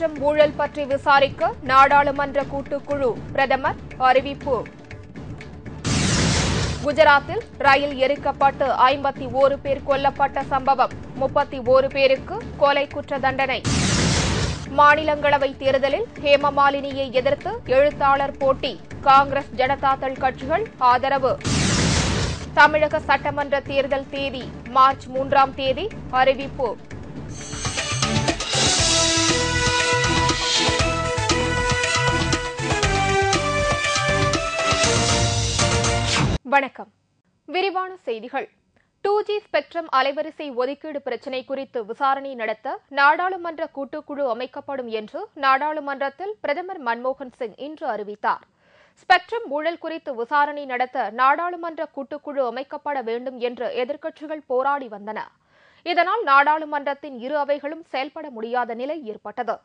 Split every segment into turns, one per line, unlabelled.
Spectrum ஊழல் பற்றி விசாரிக்க நாடாளுமன்ற கூட்டுக்குழு பிரதமர் அறிவிப்பு. குஜராத்தில் ரயில் எரிக்கப்பட்டு 51 பேர் கொல்லப்பட்ட சம்பவம். 31 பேருக்கு கொலை குற்ற தண்டனை. மாநிலங்களவை தேர்தலில் ஹேமமாலினியை எதிர்த்து எழுத்தாளர் போட்டி. காங்கிரஸ் ஜனதாதள் கட்சிகள் ஆதரவு. தமிழக சட்டமன்ற தேர்தல் தேதி மார்ச் 3ஆம் தேதி அறிவிப்பு. வணக்கம். விரிவான செய்திகள். 2G ஸ்பெக்ட்ரம் அலைவரிசை ஒதுக்கீடு பிரச்சினை குறித்து விசாரணை நடத்த நாடாளுமன்ற கூட்டுக்குழு அமைக்கப்படும் என்று நாடாளுமன்றத்தில் பிரதமர் மன்மோகன் சிங் இன்று அறிவித்தார். ஸ்பெக்ட்ரம் ஊழல் குறித்து விசாரணை நடத்த நாடாளுமன்ற கூட்டுக்குழு அமைக்கப்பட வேண்டும் என்று எதிர்க்கட்சிகள் போராடி வந்தன. இதனால் நாடாளுமன்றத்தின் இரு அவைகளும் செயல்பட முடியாத நிலை ஏற்பட்டது.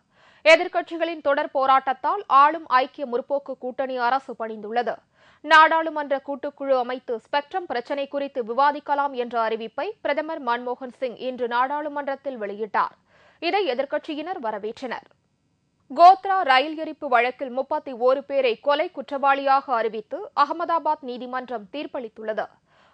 எதிர்க்கட்சிகளின் தொடர் போராட்டத்தால் ஆளும் ஐக்கிய முற்போக்கு கூட்டணி அரசு பணிந்துள்ளது. நாடாளுமன்ற கூட்டுக்குழு அமைத்து ஸ்பெக்ட்ரம் பிரச்சினை குறித்து விவாதிக்கலாம் என்ற அறிவிப்பை பிரதமர் மன்மோகன் சிங் இன்று நாடாளுமன்றத்தில் வெளியிட்டார். இதை எதிர்க்கட்சியினர் வரவேற்றனர். கோத்ரா ரயில் எரிப்பு வழக்கில் 31 பேரை கொலை குற்றவாளியாக அறிவித்து அகமதாபாத் நீதிமன்றம் தீர்ப்பளித்துள்ளது.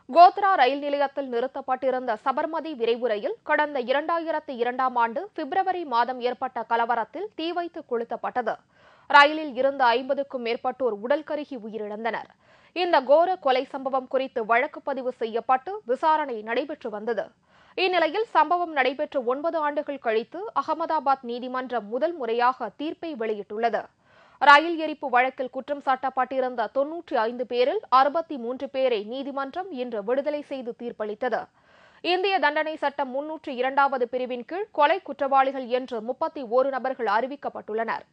கோத்ரா ரயில் நிலையத்தில் நிறுத்தப்பட்டிருந்த சபர்மதி விரைவு ரயில் கடந்த 2002ஆம் ஆண்டு பிப்ரவரி மாதம் ஏற்பட்ட கலவரத்தில் தீ வைத்து கொளுத்தப்பட்டது. ரயிலில் இருந்த 50க்கும் மேற்பட்டோர் உடல் கருகி உயிரிழந்தனர். இந்த கோர கொலை சம்பவம் குறித்து வழக்கு பதிவு செய்யப்பட்டு விசாரணை நடைபெற்று வந்தது. இந்நிலையில் சம்பவம் நடைபெற்ற 9 ஆண்டுகள் கழித்து அகமதாபாத் நீதிமன்றம் முதல் முறையாக தீர்ப்பை வெளியிட்டுள்ளது. ரயில் எரிப்பு வழக்கில் குற்றம் சாட்டப்பட்டிருந்த 95 பேரில் 63 பேரை நீதிமன்றம் இன்று விடுதலை செய்து தீர்ப்பளித்தது. இந்திய தண்டனை சட்டம் 302வது பிரிவின் கீழ் கொலை குற்றவாளிகள் என்று 31 நபர்கள் அறிவிக்கப்பட்டுள்ளனர்.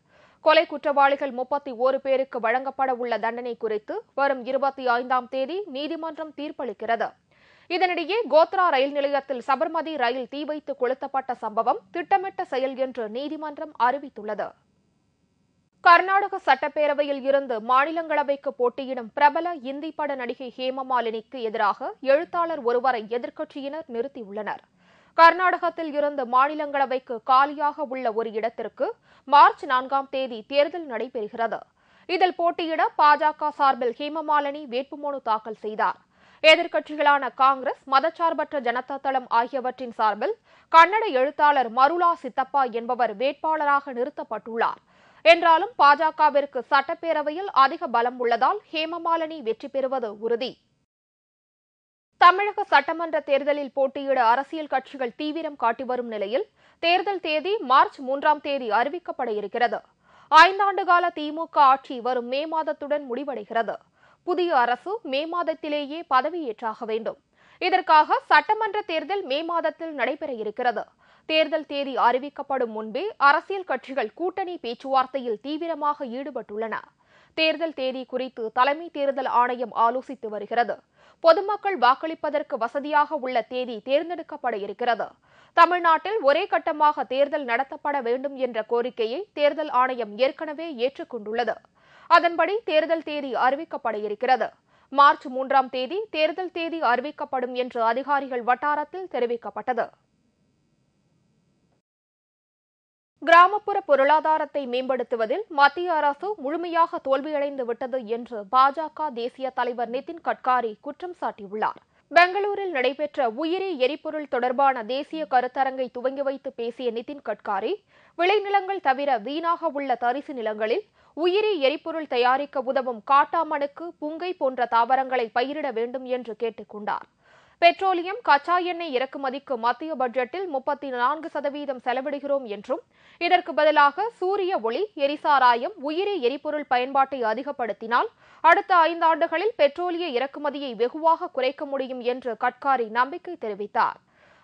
கொலை குற்றவாளிகள் 31 பேருக்கு வழங்கப்பட உள்ள தண்டனை குறித்து வரும் 25ஆம் தேதி நீதிமன்றம் தீர்ப்பளிக்கிறது. இதனிடையே கோத்ரா ரயில் நிலையத்தில் சபர்மதி ரயில் தீ வைத்து கொளுத்தப்பட்ட சம்பவம் திட்டமிட்ட செயல் என்று நீதிமன்றம் அறிவித்துள்ளது. கர்நாடக சட்டப்பேரவையில் இருந்து மாநிலங்களவைக்கு போட்டியிடும் பிரபல இந்தி பட நடிகை ஹேமமாலினிக்கு எதிராக எழுத்தாளர் ஒருவரை எதிர்க்கட்சியினர் நிறுத்தியுள்ளனர். கர்நாடகத்தில் இருந்து மாநிலங்களவைக்கு காலியாக உள்ள ஒரு இடத்திற்கு மார்ச் 4ஆம் தேதி தேர்தல் நடைபெறுகிறது. இதில் போட்டியிட பாஜக சார்பில் ஹேமமாலினி வேட்புமனு தாக்கல் செய்தார். எதிர்க்கட்சிகளான காங்கிரஸ், மதச்சார்பற்ற ஜனதா தளம் ஆகியவற்றின் சார்பில் கன்னட எழுத்தாளர் மருளா சித்தப்பா என்பவர் வேட்பாளராக நிறுத்தப்பட்டுள்ளார். என்றாலும் பாஜகவிற்கு சட்டப்பேரவையில் அதிக பலம் உள்ளதால் ஹேமமாலினி வெற்றி பெறுவது உறுதி. தமிழக சட்டமன்ற தேர்தலில் போட்டியிட அரசியல் கட்சிகள் தீவிரம் காட்டி வரும் நிலையில் தேர்தல் தேதி மார்ச் 3ஆம் தேதி அறிவிக்கப்பட இருக்கிறது. 5 ஆண்டுகால திமுக ஆட்சி வரும் மே மாதத்துடன் முடிவடைகிறது. புதிய அரசு மே மாதத்திலேயே பதவியேற்றாக வேண்டும். இதற்காக சட்டமன்ற தேர்தல் மே மாதத்தில் நடைபெற இருக்கிறது. தேர்தல் தேதி அறிவிக்கப்படும் முன்பே அரசியல் கட்சிகள் கூட்டணி பேச்சுவார்த்தையில் தீவிரமாக ஈடுபட்டுள்ளன. தேர்தல் தேதி குறித்து தலைமை தேர்தல் ஆணையம் ஆலோசித்து வருகிறது. பொதுமக்கள் வாக்களிப்பதற்கு வசதியாக உள்ள தேதி தேர்ந்தெடுக்கப்பட இருக்கிறது. தமிழ்நாட்டில் ஒரே கட்டமாக தேர்தல் நடத்தப்பட வேண்டும் என்ற கோரிக்கையை தேர்தல் ஆணையம் ஏற்கனவே ஏற்றுக்கொண்டுள்ளது. அதன்படி தேர்தல் தேதி அறிவிக்கப்பட இருக்கிறது. மார்ச் 3ஆம் தேதி தேர்தல் தேதி அறிவிக்கப்படும் என்று அதிகாரிகள் வட்டாரத்தில் தெரிவிக்கப்பட்டது. கிராமப்புற பொருளாதாரத்தை மேம்படுத்துவதில் மத்திய அரசு முழுமையாக தோல்வியடைந்து விட்டது என்று பாஜக தேசிய தலைவர் நிதின் கட்காரி குற்றம் சாட்டியுள்ளார். பெங்களூரில் நடைபெற்ற உயிரி எரிபொருள் தொடர்பான தேசிய கருத்தரங்கை துவங்கி வைத்து பேசிய நிதின் கட்காரி, விளைநிலங்கள் தவிர வீணாக உள்ள தரிசு நிலங்களில் உயிரி எரிபொருள் தயாரிக்க உதவும் காட்டாமணுக்கு, புங்கை போன்ற தாவரங்களை பயிரிட வேண்டும் என்று கேட்டுக் கொண்டார். பெட்ரோலியம், கச்சா எண்ணெய் இறக்குமதிக்கு மத்திய பட்ஜெட்டில் 34% செலவிடுகிறோம் என்றும் இதற்கு பதிலாக சூரிய ஒளி, எரிசாராயம், உயிரி எரிபொருள் பயன்பாட்டை அதிகப்படுத்தினால் அடுத்த 5 ஆண்டுகளில் பெட்ரோலிய இறக்குமதியை வெகுவாக குறைக்க முடியும் என்று கட்காரி நம்பிக்கை தெரிவித்தார்.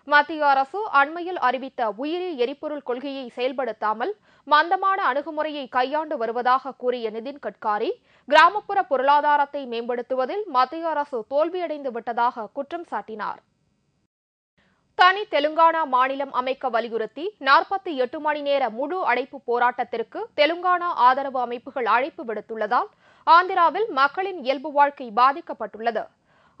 மத்திய அரசு அண்மையில் அறிவித்த உயிரி எரிபொருள் கொள்கையை செயல்படுத்தாமல் மந்தமான அணுகுமுறையை கையாண்டு வருவதாக கூறிய நிதின் கட்காரி, கிராமப்புற பொருளாதாரத்தை மேம்படுத்துவதில் மத்திய அரசு தோல்வியடைந்து விட்டதாக குற்றம் சாட்டினார். தனி தெலுங்கானா மாநிலம் அமைக்க வலியுறுத்தி 48 மணி நேர முழு அடைப்பு போராட்டத்திற்கு தெலுங்கானா ஆதரவு அமைப்புகள் அழைப்பு விடுத்துள்ளதால் ஆந்திராவில் மக்களின் இயல்பு வாழ்க்கை பாதிக்கப்பட்டுள்ளது.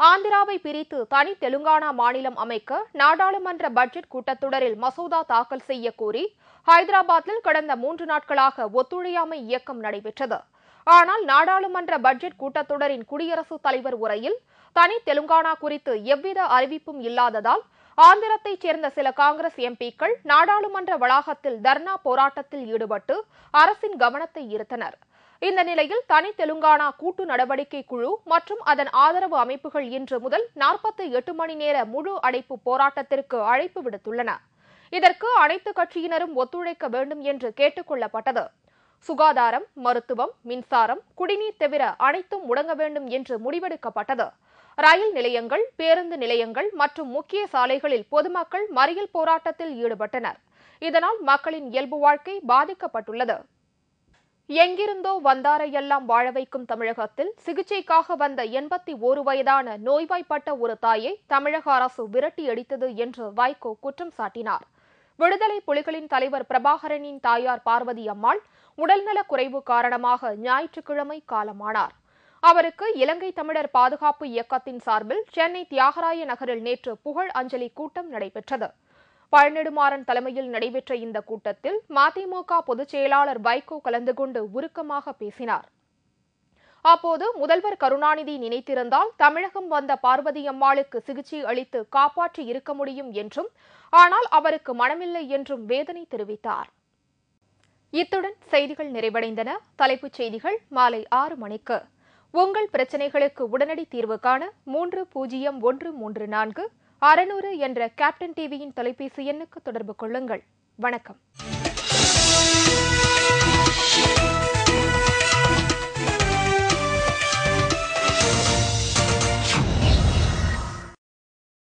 ஆந்திராவை பிரித்து தனி தெலுங்கானா மாநிலம் அமைக்க நாடாளுமன்ற பட்ஜெட் கூட்டத்தொடரில் மசோதா தாக்கல் செய்ய கோரி ஹைதராபாத்தில் கடந்த 3 நாட்களாக ஒத்துழையாமை இயக்கம் நடைபெற்றது. ஆனால் நாடாளுமன்ற பட்ஜெட் கூட்டத்தொடரின் குடியரசுத் தலைவர் உரையில் தனி தெலுங்கானா குறித்து எவ்வித அறிவிப்பும் இல்லாததால் ஆந்திரத்தைச் சேர்ந்த சில காங்கிரஸ் எம்பிக்கள் நாடாளுமன்ற வளாகத்தில் தர்ணா போராட்டத்தில் ஈடுபட்டு அரசின் கவனத்தை ஈர்த்தனர். இந்த நிலையில் தனி தெலுங்கானா கூட்டு நடவடிக்கை குழு மற்றும் அதன் ஆதரவு அமைப்புகள் இன்று முதல் 48 மணி நேர முழு அடைப்பு போராட்டத்திற்கு அழைப்பு விடுத்துள்ளன. இதற்கு அனைத்து கட்சியினரும் ஒத்துழைக்க வேண்டும் என்று கேட்டுக் கொள்ளப்பட்டது. சுகாதாரம், மருத்துவம், மின்சாரம், குடிநீர் தவிர அனைத்தும் முடங்க வேண்டும் என்று முடிவெடுக்கப்பட்டது. ரயில் நிலையங்கள், பேருந்து நிலையங்கள் மற்றும் முக்கிய சாலைகளில் பொதுமக்கள் மறியல் போராட்டத்தில் ஈடுபட்டனர். இதனால் மக்களின் இயல்பு வாழ்க்கை பாதிக்கப்பட்டுள்ளது. எங்கிருந்தோ வந்தாரையெல்லாம் வாழ வைக்கும் தமிழகத்தில் சிகிச்சைக்காக வந்த 81 வயதான நோய்வாய்ப்பட்ட ஒரு தாயை தமிழக அரசு விரட்டியடித்தது என்று வைகோ குற்றம் சாட்டினார். விடுதலை புலிகளின் தலைவர் பிரபாகரனின் தாயார் பார்வதி அம்மாள் உடல்நலக் குறைவு காரணமாக ஞாயிற்றுக்கிழமை காலமானார். அவருக்கு இலங்கை தமிழர் பாதுகாப்பு இயக்கத்தின் சார்பில் சென்னை தியாகராய நகரில் நேற்று புகழ் அஞ்சலி கூட்டம் நடைபெற்றது. பழநெடுமாறன் தலைமையில் நடைபெற்ற இந்த கூட்டத்தில் மதிமுக பொதுச் செயலாளர் வைகோ கலந்து கொண்டு உருக்கமாக பேசினார். அப்போது முதல்வர் கருணாநிதி நினைத்திருந்தால் தமிழகம் வந்த பார்வதி அம்மாளுக்கு சிகிச்சை அளித்து காப்பாற்றி இருக்க முடியும் என்றும், ஆனால் அவருக்கு மனமில்லை என்றும் வேதனை தெரிவித்தார். இத்துடன் செய்திகள் நிறைவடைந்தன. தலைப்புச் செய்திகள் மாலை 6 மணிக்கு. உங்கள் பிரச்சினைகளுக்கு உடனடி தீர்வு காண 300134 600 என்ற கேப்டன் டிவியின் தொலைபேசி எண்ணுக்கு தொடர்பு கொள்ளுங்கள். வணக்கம்.